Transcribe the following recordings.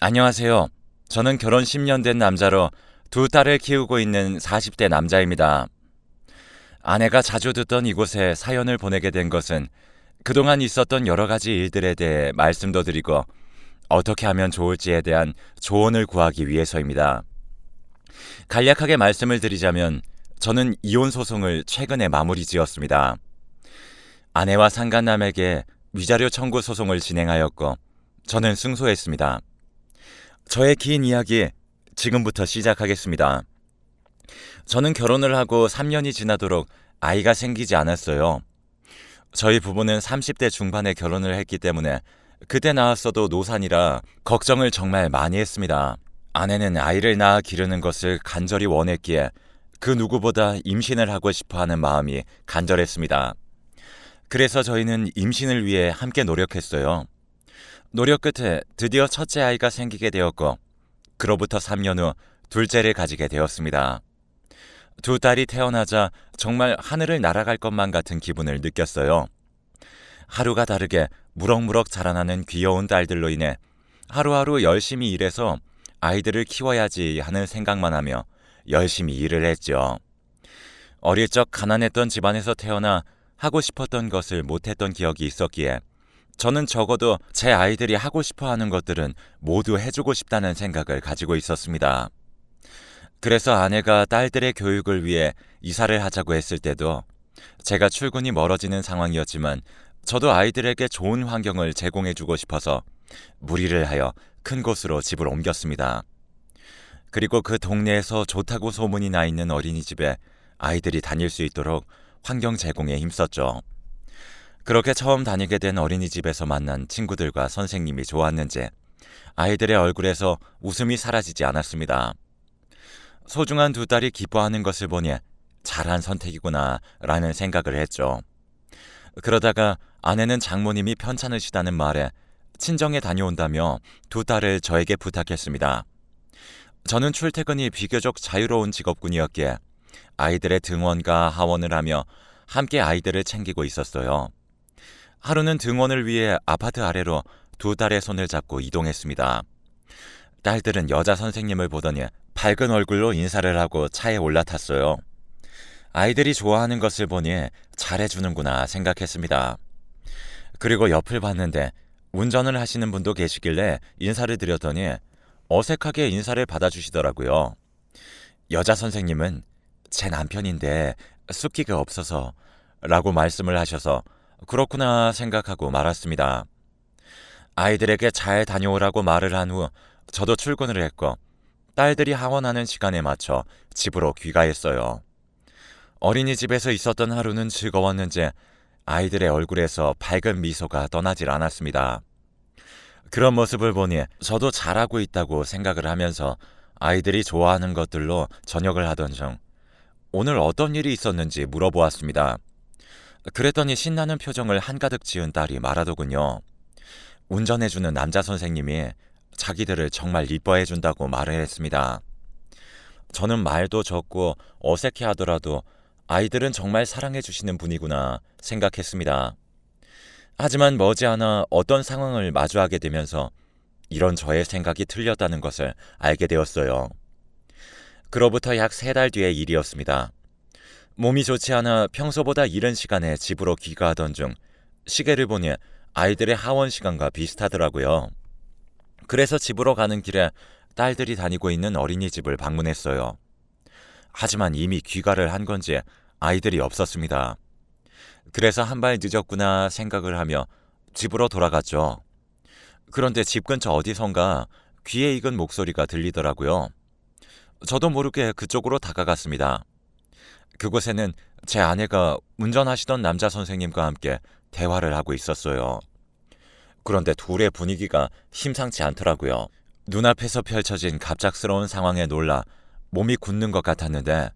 안녕하세요. 저는 결혼 10년 된 남자로 두 딸을 키우고 있는 40대 남자입니다. 아내가 자주 듣던 이곳에 사연을 보내게 된 것은 그동안 있었던 여러 가지 일들에 대해 말씀도 드리고 어떻게 하면 좋을지에 대한 조언을 구하기 위해서입니다. 간략하게 말씀을 드리자면 저는 이혼 소송을 최근에 마무리 지었습니다. 아내와 상간남에게 위자료 청구 소송을 진행하였고 저는 승소했습니다. 저의 긴 이야기 지금부터 시작하겠습니다. 저는 결혼을 하고 3년이 지나도록 아이가 생기지 않았어요. 저희 부부는 30대 중반에 결혼을 했기 때문에 그때 낳았어도 노산이라 걱정을 정말 많이 했습니다. 아내는 아이를 낳아 기르는 것을 간절히 원했기에 그 누구보다 임신을 하고 싶어 하는 마음이 간절했습니다. 그래서 저희는 임신을 위해 함께 노력했어요. 노력 끝에 드디어 첫째 아이가 생기게 되었고 그로부터 3년 후 둘째를 가지게 되었습니다. 두 딸이 태어나자 정말 하늘을 날아갈 것만 같은 기분을 느꼈어요. 하루가 다르게 무럭무럭 자라나는 귀여운 딸들로 인해 하루하루 열심히 일해서 아이들을 키워야지 하는 생각만 하며 열심히 일을 했죠. 어릴 적 가난했던 집안에서 태어나 하고 싶었던 것을 못했던 기억이 있었기에 저는 적어도 제 아이들이 하고 싶어 하는 것들은 모두 해주고 싶다는 생각을 가지고 있었습니다. 그래서 아내가 딸들의 교육을 위해 이사를 하자고 했을 때도 제가 출근이 멀어지는 상황이었지만 저도 아이들에게 좋은 환경을 제공해주고 싶어서 무리를 하여 큰 곳으로 집을 옮겼습니다. 그리고 그 동네에서 좋다고 소문이 나 있는 어린이집에 아이들이 다닐 수 있도록 환경 제공에 힘썼죠. 그렇게 처음 다니게 된 어린이집에서 만난 친구들과 선생님이 좋았는지 아이들의 얼굴에서 웃음이 사라지지 않았습니다. 소중한 두 딸이 기뻐하는 것을 보니 잘한 선택이구나 라는 생각을 했죠. 그러다가 아내는 장모님이 편찮으시다는 말에 친정에 다녀온다며 두 딸을 저에게 부탁했습니다. 저는 출퇴근이 비교적 자유로운 직업군이었기에 아이들의 등원과 하원을 하며 함께 아이들을 챙기고 있었어요. 하루는 등원을 위해 아파트 아래로 두 딸의 손을 잡고 이동했습니다. 딸들은 여자 선생님을 보더니 밝은 얼굴로 인사를 하고 차에 올라탔어요. 아이들이 좋아하는 것을 보니 잘해주는구나 생각했습니다. 그리고 옆을 봤는데 운전을 하시는 분도 계시길래 인사를 드렸더니 어색하게 인사를 받아주시더라고요. 여자 선생님은 제 남편인데 숫기가 없어서 라고 말씀을 하셔서 그렇구나 생각하고 말았습니다. 아이들에게 잘 다녀오라고 말을 한 후 저도 출근을 했고 딸들이 하원하는 시간에 맞춰 집으로 귀가했어요. 어린이집에서 있었던 하루는 즐거웠는지 아이들의 얼굴에서 밝은 미소가 떠나질 않았습니다. 그런 모습을 보니 저도 잘하고 있다고 생각을 하면서 아이들이 좋아하는 것들로 저녁을 하던 중 오늘 어떤 일이 있었는지 물어보았습니다. 그랬더니 신나는 표정을 한가득 지은 딸이 말하더군요. 운전해주는 남자 선생님이 자기들을 정말 이뻐해준다고 말을 했습니다. 저는 말도 적고 어색해 하더라도 아이들은 정말 사랑해주시는 분이구나 생각했습니다. 하지만 머지않아 어떤 상황을 마주하게 되면서 이런 저의 생각이 틀렸다는 것을 알게 되었어요. 그로부터 약 3달 뒤의 일이었습니다. 몸이 좋지 않아 평소보다 이른 시간에 집으로 귀가하던 중 시계를 보니 아이들의 하원 시간과 비슷하더라고요. 그래서 집으로 가는 길에 딸들이 다니고 있는 어린이집을 방문했어요. 하지만 이미 귀가를 한 건지 아이들이 없었습니다. 그래서 한 발 늦었구나 생각을 하며 집으로 돌아갔죠. 그런데 집 근처 어디선가 귀에 익은 목소리가 들리더라고요. 저도 모르게 그쪽으로 다가갔습니다. 그곳에는 제 아내가 운전하시던 남자 선생님과 함께 대화를 하고 있었어요. 그런데 둘의 분위기가 심상치 않더라고요. 눈앞에서 펼쳐진 갑작스러운 상황에 놀라 몸이 굳는 것 같았는데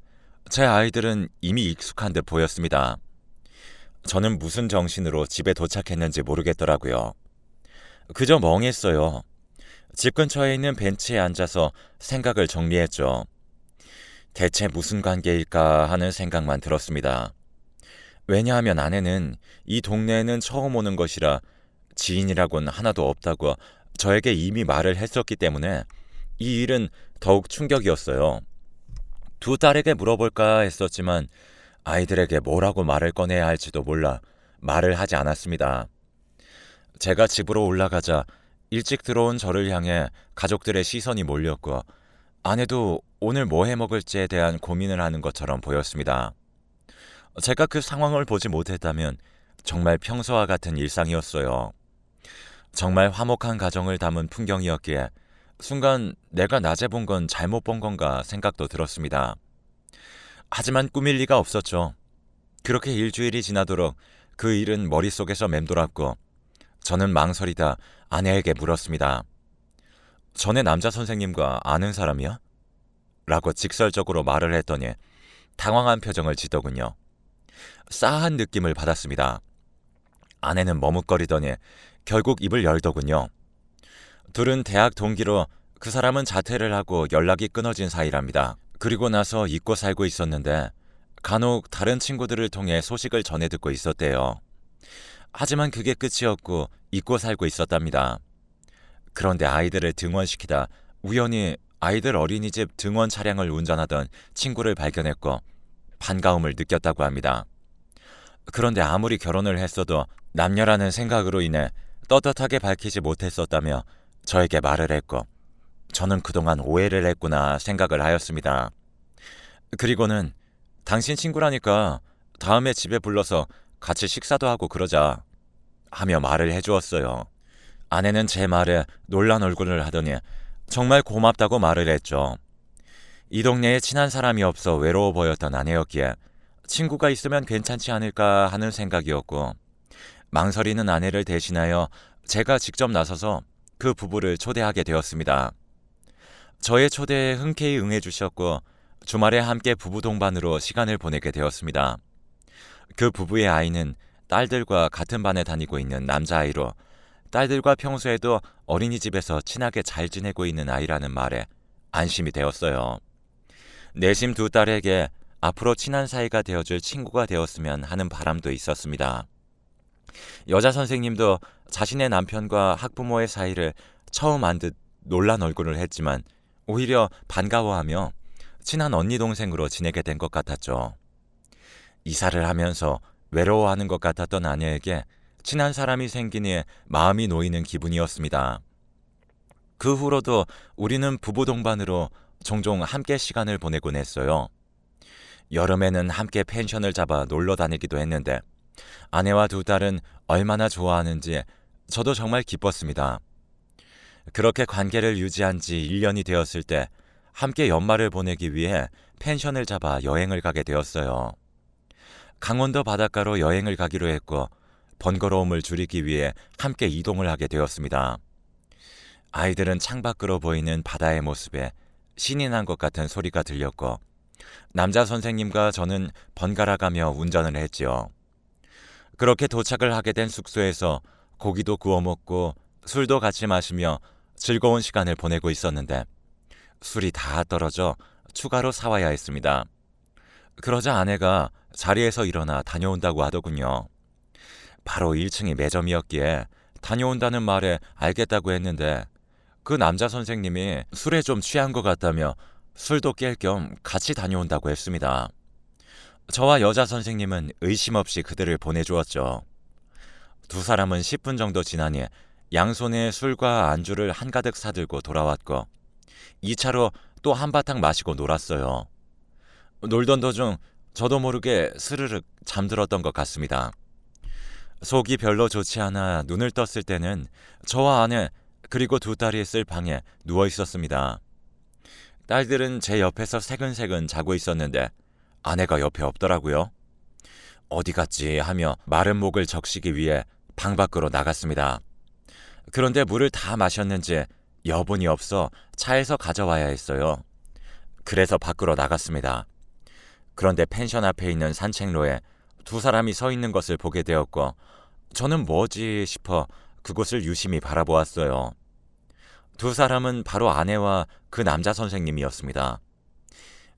제 아이들은 이미 익숙한 듯 보였습니다. 저는 무슨 정신으로 집에 도착했는지 모르겠더라고요. 그저 멍했어요. 집 근처에 있는 벤치에 앉아서 생각을 정리했죠. 대체 무슨 관계일까 하는 생각만 들었습니다. 왜냐하면 아내는 이 동네에는 처음 오는 것이라 지인이라곤 하나도 없다고 저에게 이미 말을 했었기 때문에 이 일은 더욱 충격이었어요. 두 딸에게 물어볼까 했었지만 아이들에게 뭐라고 말을 꺼내야 할지도 몰라 말을 하지 않았습니다. 제가 집으로 올라가자 일찍 들어온 저를 향해 가족들의 시선이 몰렸고 아내도 오늘 뭐 해 먹을지에 대한 고민을 하는 것처럼 보였습니다. 제가 그 상황을 보지 못했다면 정말 평소와 같은 일상이었어요. 정말 화목한 가정을 담은 풍경이었기에 순간 내가 낮에 본 건 잘못 본 건가 생각도 들었습니다. 하지만 꾸밀 리가 없었죠. 그렇게 일주일이 지나도록 그 일은 머릿속에서 맴돌았고 저는 망설이다 아내에게 물었습니다. 전에 남자 선생님과 아는 사람이야? 라고 직설적으로 말을 했더니 당황한 표정을 짓더군요. 싸한 느낌을 받았습니다. 아내는 머뭇거리더니 결국 입을 열더군요. 둘은 대학 동기로 그 사람은 자퇴를 하고 연락이 끊어진 사이랍니다. 그리고 나서 잊고 살고 있었는데 간혹 다른 친구들을 통해 소식을 전해 듣고 있었대요. 하지만 그게 끝이었고 잊고 살고 있었답니다. 그런데 아이들을 등원시키다 우연히 아이들 어린이집 등원 차량을 운전하던 친구를 발견했고 반가움을 느꼈다고 합니다. 그런데 아무리 결혼을 했어도 남녀라는 생각으로 인해 떳떳하게 밝히지 못했었다며 저에게 말을 했고 저는 그동안 오해를 했구나 생각을 하였습니다. 그리고는 당신 친구라니까 다음에 집에 불러서 같이 식사도 하고 그러자 하며 말을 해주었어요. 아내는 제 말에 놀란 얼굴을 하더니 정말 고맙다고 말을 했죠. 이 동네에 친한 사람이 없어 외로워 보였던 아내였기에 친구가 있으면 괜찮지 않을까 하는 생각이었고 망설이는 아내를 대신하여 제가 직접 나서서 그 부부를 초대하게 되었습니다. 저의 초대에 흔쾌히 응해주셨고 주말에 함께 부부 동반으로 시간을 보내게 되었습니다. 그 부부의 아이는 딸들과 같은 반에 다니고 있는 남자아이로 딸들과 평소에도 어린이집에서 친하게 잘 지내고 있는 아이라는 말에 안심이 되었어요. 내심 두 딸에게 앞으로 친한 사이가 되어줄 친구가 되었으면 하는 바람도 있었습니다. 여자 선생님도 자신의 남편과 학부모의 사이를 처음 안 듯 놀란 얼굴을 했지만 오히려 반가워하며 친한 언니 동생으로 지내게 된 것 같았죠. 이사를 하면서 외로워하는 것 같았던 아내에게 친한 사람이 생기니 마음이 놓이는 기분이었습니다. 그 후로도 우리는 부부 동반으로 종종 함께 시간을 보내곤 했어요. 여름에는 함께 펜션을 잡아 놀러 다니기도 했는데 아내와 두 딸은 얼마나 좋아하는지 저도 정말 기뻤습니다. 그렇게 관계를 유지한 지 1년이 되었을 때 함께 연말을 보내기 위해 펜션을 잡아 여행을 가게 되었어요. 강원도 바닷가로 여행을 가기로 했고 번거로움을 줄이기 위해 함께 이동을 하게 되었습니다. 아이들은 창밖으로 보이는 바다의 모습에 신이 난 것 같은 소리가 들렸고 남자 선생님과 저는 번갈아가며 운전을 했지요. 그렇게 도착을 하게 된 숙소에서 고기도 구워 먹고 술도 같이 마시며 즐거운 시간을 보내고 있었는데 술이 다 떨어져 추가로 사와야 했습니다. 그러자 아내가 자리에서 일어나 다녀온다고 하더군요. 바로 1층이 매점이었기에 다녀온다는 말에 알겠다고 했는데 그 남자 선생님이 술에 좀 취한 것 같다며 술도 깰 겸 같이 다녀온다고 했습니다. 저와 여자 선생님은 의심 없이 그들을 보내주었죠. 두 사람은 10분 정도 지나니 양손에 술과 안주를 한가득 사들고 돌아왔고 2차로 또 한바탕 마시고 놀았어요. 놀던 도중 저도 모르게 스르륵 잠들었던 것 같습니다. 속이 별로 좋지 않아 눈을 떴을 때는 저와 아내 그리고 두 딸이 있을 방에 누워 있었습니다. 딸들은 제 옆에서 새근새근 자고 있었는데 아내가 옆에 없더라고요. 어디 갔지 하며 마른 목을 적시기 위해 방 밖으로 나갔습니다. 그런데 물을 다 마셨는지 여분이 없어 차에서 가져와야 했어요. 그래서 밖으로 나갔습니다. 그런데 펜션 앞에 있는 산책로에 두 사람이 서 있는 것을 보게 되었고 저는 뭐지 싶어 그곳을 유심히 바라보았어요. 두 사람은 바로 아내와 그 남자 선생님이었습니다.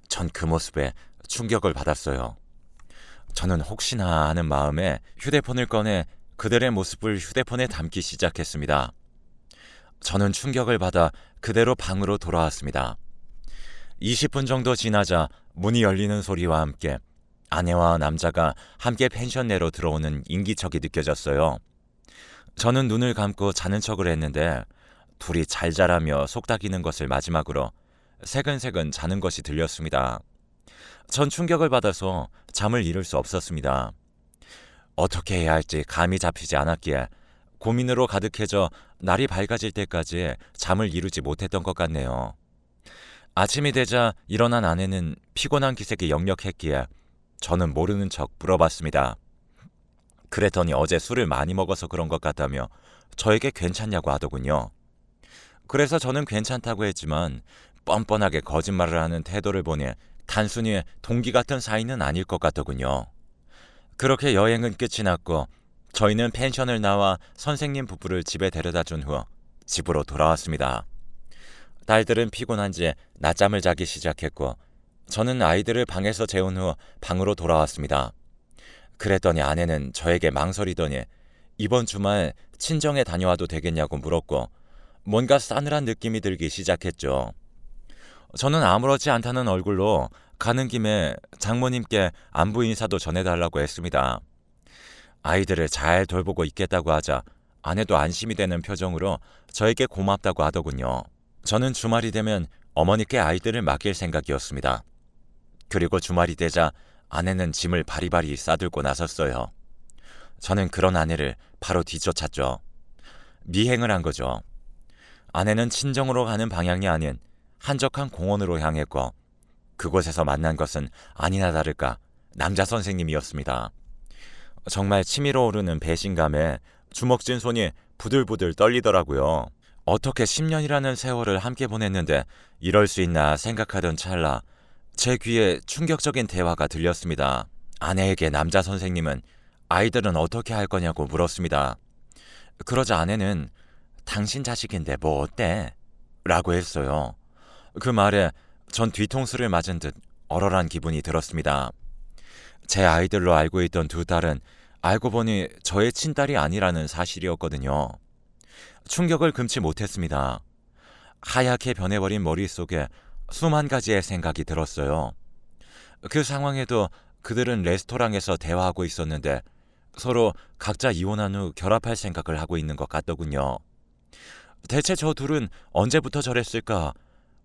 전 그 모습에 충격을 받았어요. 저는 혹시나 하는 마음에 휴대폰을 꺼내 그들의 모습을 휴대폰에 담기 시작했습니다. 저는 충격을 받아 그대로 방으로 돌아왔습니다. 20분 정도 지나자 문이 열리는 소리와 함께 아내와 남자가 함께 펜션 내로 들어오는 인기척이 느껴졌어요. 저는 눈을 감고 자는 척을 했는데 둘이 잘 자라며 속닥이는 것을 마지막으로 새근새근 자는 것이 들렸습니다. 전 충격을 받아서 잠을 이룰 수 없었습니다. 어떻게 해야 할지 감이 잡히지 않았기에 고민으로 가득해져 날이 밝아질 때까지 잠을 이루지 못했던 것 같네요. 아침이 되자 일어난 아내는 피곤한 기색이 역력했기에 저는 모르는 척 물어봤습니다. 그랬더니 어제 술을 많이 먹어서 그런 것 같다며 저에게 괜찮냐고 하더군요. 그래서 저는 괜찮다고 했지만 뻔뻔하게 거짓말을 하는 태도를 보니 단순히 동기 같은 사이는 아닐 것 같더군요. 그렇게 여행은 끝이 났고 저희는 펜션을 나와 선생님 부부를 집에 데려다 준 후 집으로 돌아왔습니다. 딸들은 피곤한지 낮잠을 자기 시작했고 저는 아이들을 방에서 재운 후 방으로 돌아왔습니다. 그랬더니 아내는 저에게 망설이더니 이번 주말 친정에 다녀와도 되겠냐고 물었고 뭔가 싸늘한 느낌이 들기 시작했죠. 저는 아무렇지 않다는 얼굴로 가는 김에 장모님께 안부 인사도 전해달라고 했습니다. 아이들을 잘 돌보고 있겠다고 하자 아내도 안심이 되는 표정으로 저에게 고맙다고 하더군요. 저는 주말이 되면 어머니께 아이들을 맡길 생각이었습니다. 그리고 주말이 되자 아내는 짐을 바리바리 싸들고 나섰어요. 저는 그런 아내를 바로 뒤쫓았죠. 미행을 한 거죠. 아내는 친정으로 가는 방향이 아닌 한적한 공원으로 향했고 그곳에서 만난 것은 아니나 다를까 남자 선생님이었습니다. 정말 치밀어 오르는 배신감에 주먹진 손이 부들부들 떨리더라고요. 어떻게 10년이라는 세월을 함께 보냈는데 이럴 수 있나 생각하던 찰나 제 귀에 충격적인 대화가 들렸습니다. 아내에게 남자 선생님은 아이들은 어떻게 할 거냐고 물었습니다. 그러자 아내는 당신 자식인데 뭐 어때? 라고 했어요. 그 말에 전 뒤통수를 맞은 듯 얼얼한 기분이 들었습니다. 제 아이들로 알고 있던 두 딸은 알고 보니 저의 친딸이 아니라는 사실이었거든요. 충격을 금치 못했습니다. 하얗게 변해버린 머릿속에 수만 가지의 생각이 들었어요. 그 상황에도 그들은 레스토랑에서 대화하고 있었는데 서로 각자 이혼한 후 결합할 생각을 하고 있는 것 같더군요. 대체 저 둘은 언제부터 저랬을까?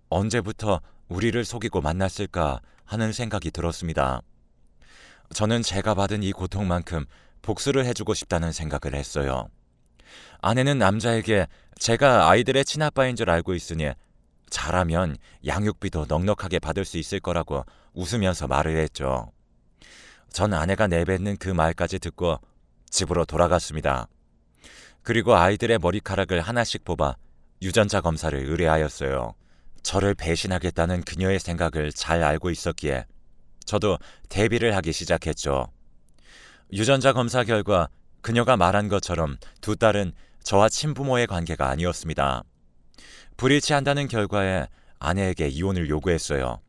언제부터 우리를 속이고 만났을까 하는 생각이 들었습니다. 저는 제가 받은 이 고통만큼 복수를 해주고 싶다는 생각을 했어요. 아내는 남자에게 제가 아이들의 친아빠인 줄 알고 있으니 잘하면 양육비도 넉넉하게 받을 수 있을 거라고 웃으면서 말을 했죠. 전 아내가 내뱉는 그 말까지 듣고 집으로 돌아갔습니다. 그리고 아이들의 머리카락을 하나씩 뽑아 유전자 검사를 의뢰하였어요. 저를 배신하겠다는 그녀의 생각을 잘 알고 있었기에 저도 대비를 하기 시작했죠. 유전자 검사 결과 그녀가 말한 것처럼 두 딸은 저와 친부모의 관계가 아니었습니다. 불일치한다는 결과에 아내에게 이혼을 요구했어요.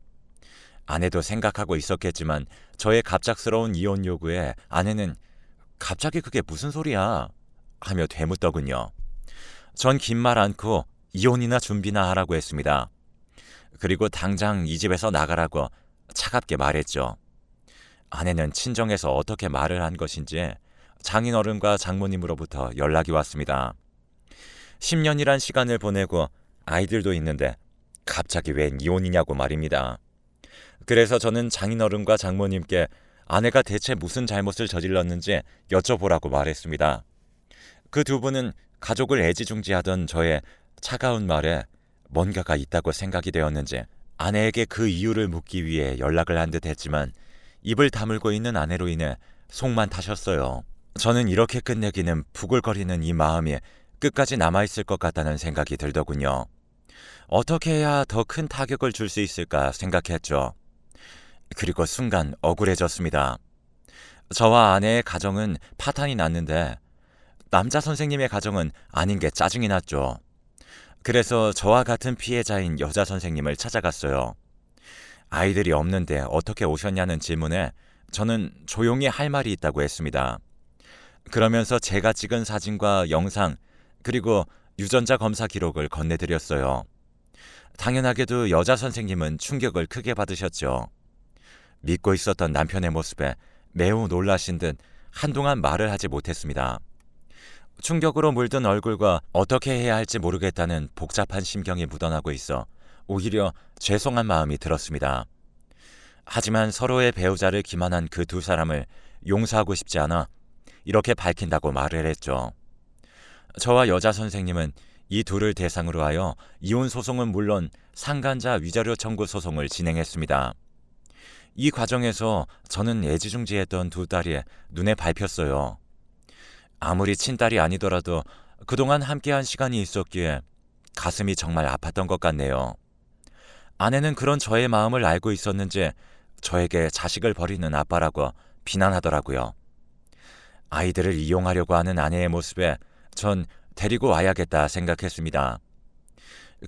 아내도 생각하고 있었겠지만 저의 갑작스러운 이혼 요구에 아내는 갑자기 그게 무슨 소리야? 하며 되묻더군요. 전 긴 말 않고 이혼이나 준비나 하라고 했습니다. 그리고 당장 이 집에서 나가라고 차갑게 말했죠. 아내는 친정에서 어떻게 말을 한 것인지 장인어른과 장모님으로부터 연락이 왔습니다. 10년이란 시간을 보내고 아이들도 있는데 갑자기 웬 이혼이냐고 말입니다. 그래서 저는 장인어른과 장모님께 아내가 대체 무슨 잘못을 저질렀는지 여쭤보라고 말했습니다. 그 두 분은 가족을 애지중지하던 저의 차가운 말에 뭔가가 있다고 생각이 되었는지 아내에게 그 이유를 묻기 위해 연락을 한 듯 했지만 입을 다물고 있는 아내로 인해 속만 타셨어요. 저는 이렇게 끝내기는 부글거리는 이 마음이 끝까지 남아있을 것 같다는 생각이 들더군요. 어떻게 해야 더 큰 타격을 줄 수 있을까 생각했죠. 그리고 순간 억울해졌습니다. 저와 아내의 가정은 파탄이 났는데 남자 선생님의 가정은 아닌 게 짜증이 났죠. 그래서 저와 같은 피해자인 여자 선생님을 찾아갔어요. 아이들이 없는데 어떻게 오셨냐는 질문에 저는 조용히 할 말이 있다고 했습니다. 그러면서 제가 찍은 사진과 영상 그리고 유전자 검사 기록을 건네드렸어요. 당연하게도 여자 선생님은 충격을 크게 받으셨죠. 믿고 있었던 남편의 모습에 매우 놀라신 듯 한동안 말을 하지 못했습니다. 충격으로 물든 얼굴과 어떻게 해야 할지 모르겠다는 복잡한 심경이 묻어나고 있어 오히려 죄송한 마음이 들었습니다. 하지만 서로의 배우자를 기만한 그 두 사람을 용서하고 싶지 않아 이렇게 밝힌다고 말을 했죠. 저와 여자 선생님은 이 둘을 대상으로 하여 이혼 소송은 물론 상간자 위자료 청구 소송을 진행했습니다. 이 과정에서 저는 애지중지했던 두 딸이 눈에 밟혔어요. 아무리 친딸이 아니더라도 그동안 함께한 시간이 있었기에 가슴이 정말 아팠던 것 같네요. 아내는 그런 저의 마음을 알고 있었는지 저에게 자식을 버리는 아빠라고 비난하더라고요. 아이들을 이용하려고 하는 아내의 모습에 전 데리고 와야겠다 생각했습니다.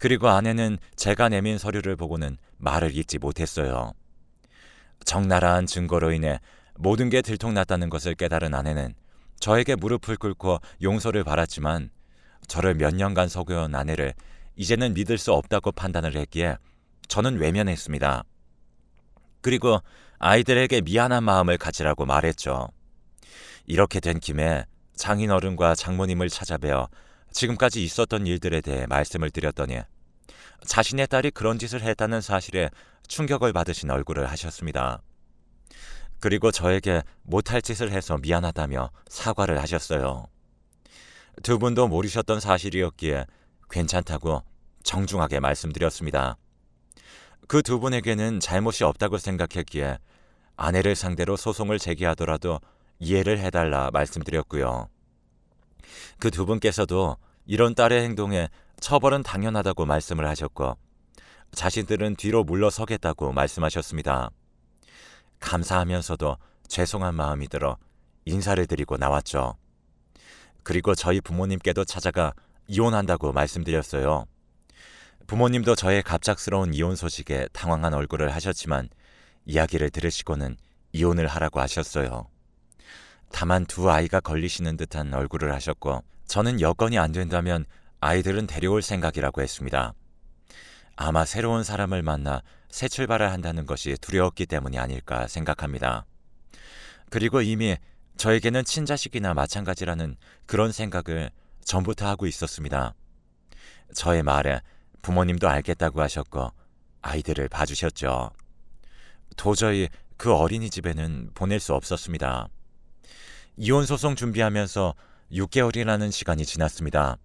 그리고 아내는 제가 내민 서류를 보고는 말을 잇지 못했어요. 적나라한 증거로 인해 모든 게 들통났다는 것을 깨달은 아내는 저에게 무릎을 꿇고 용서를 바랐지만 저를 몇 년간 속여온 아내를 이제는 믿을 수 없다고 판단을 했기에 저는 외면했습니다. 그리고 아이들에게 미안한 마음을 가지라고 말했죠. 이렇게 된 김에 장인어른과 장모님을 찾아뵈어 지금까지 있었던 일들에 대해 말씀을 드렸더니 자신의 딸이 그런 짓을 했다는 사실에 충격을 받으신 얼굴을 하셨습니다. 그리고 저에게 못할 짓을 해서 미안하다며 사과를 하셨어요. 두 분도 모르셨던 사실이었기에 괜찮다고 정중하게 말씀드렸습니다. 그 두 분에게는 잘못이 없다고 생각했기에 아내를 상대로 소송을 제기하더라도 이해를 해달라 말씀드렸고요. 그 두 분께서도 이런 딸의 행동에 처벌은 당연하다고 말씀을 하셨고 자신들은 뒤로 물러서겠다고 말씀하셨습니다. 감사하면서도 죄송한 마음이 들어 인사를 드리고 나왔죠. 그리고 저희 부모님께도 찾아가 이혼한다고 말씀드렸어요. 부모님도 저의 갑작스러운 이혼 소식에 당황한 얼굴을 하셨지만 이야기를 들으시고는 이혼을 하라고 하셨어요. 다만 두 아이가 걸리시는 듯한 얼굴을 하셨고 저는 여건이 안 된다면 아이들은 데려올 생각이라고 했습니다. 아마 새로운 사람을 만나 새 출발을 한다는 것이 두려웠기 때문이 아닐까 생각합니다. 그리고 이미 저에게는 친자식이나 마찬가지라는 그런 생각을 전부터 하고 있었습니다. 저의 말에 부모님도 알겠다고 하셨고 아이들을 봐주셨죠. 도저히 그 어린이집에는 보낼 수 없었습니다. 이혼 소송 준비하면서 6개월이라는 시간이 지났습니다.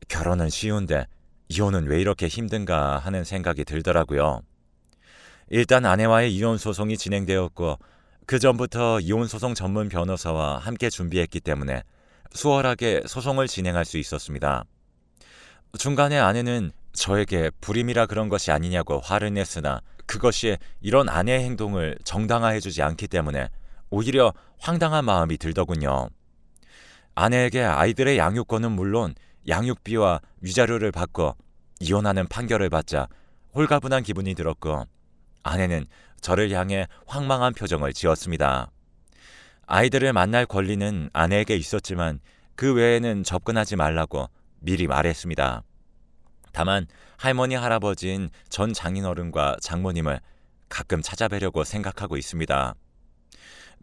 결혼은 쉬운데 이혼은 왜 이렇게 힘든가 하는 생각이 들더라고요. 일단 아내와의 이혼 소송이 진행되었고 그 전부터 이혼 소송 전문 변호사와 함께 준비했기 때문에 수월하게 소송을 진행할 수 있었습니다. 중간에 아내는 저에게 불임이라 그런 것이 아니냐고 화를 냈으나 그것이 이런 아내의 행동을 정당화해주지 않기 때문에 오히려 황당한 마음이 들더군요. 아내에게 아이들의 양육권은 물론 양육비와 위자료를 받고 이혼하는 판결을 받자 홀가분한 기분이 들었고 아내는 저를 향해 황망한 표정을 지었습니다. 아이들을 만날 권리는 아내에게 있었지만 그 외에는 접근하지 말라고 미리 말했습니다. 다만 할머니 할아버지인 전 장인어른과 장모님을 가끔 찾아뵈려고 생각하고 있습니다.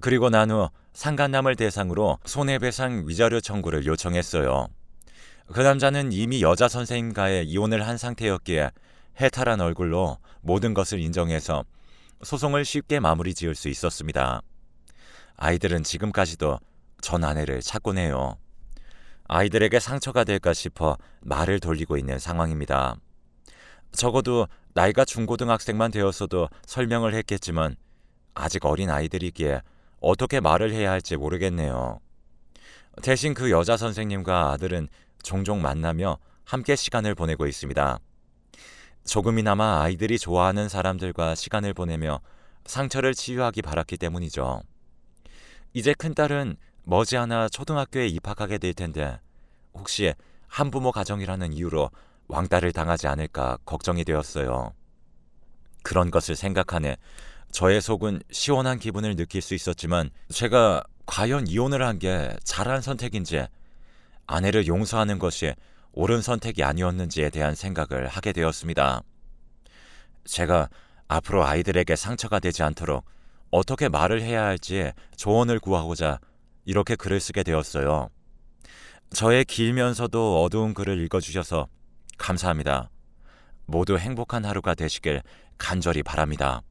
그리고 난 후 상간남을 대상으로 손해배상 위자료 청구를 요청했어요. 그 남자는 이미 여자 선생님과의 이혼을 한 상태였기에 해탈한 얼굴로 모든 것을 인정해서 소송을 쉽게 마무리 지을 수 있었습니다. 아이들은 지금까지도 전 아내를 찾곤 해요. 아이들에게 상처가 될까 싶어 말을 돌리고 있는 상황입니다. 적어도 나이가 중고등학생만 되었어도 설명을 했겠지만 아직 어린 아이들이기에 어떻게 말을 해야 할지 모르겠네요. 대신 그 여자 선생님과 아들은 종종 만나며 함께 시간을 보내고 있습니다. 조금이나마 아이들이 좋아하는 사람들과 시간을 보내며 상처를 치유하기 바랐기 때문이죠. 이제 큰딸은 머지않아 초등학교에 입학하게 될 텐데 혹시 한부모 가정이라는 이유로 왕따를 당하지 않을까 걱정이 되었어요. 그런 것을 생각하네 저의 속은 시원한 기분을 느낄 수 있었지만 제가 과연 이혼을 한 게 잘한 선택인지 아내를 용서하는 것이 옳은 선택이 아니었는지에 대한 생각을 하게 되었습니다. 제가 앞으로 아이들에게 상처가 되지 않도록 어떻게 말을 해야 할지 조언을 구하고자 이렇게 글을 쓰게 되었어요. 저의 길면서도 어두운 글을 읽어주셔서 감사합니다. 모두 행복한 하루가 되시길 간절히 바랍니다.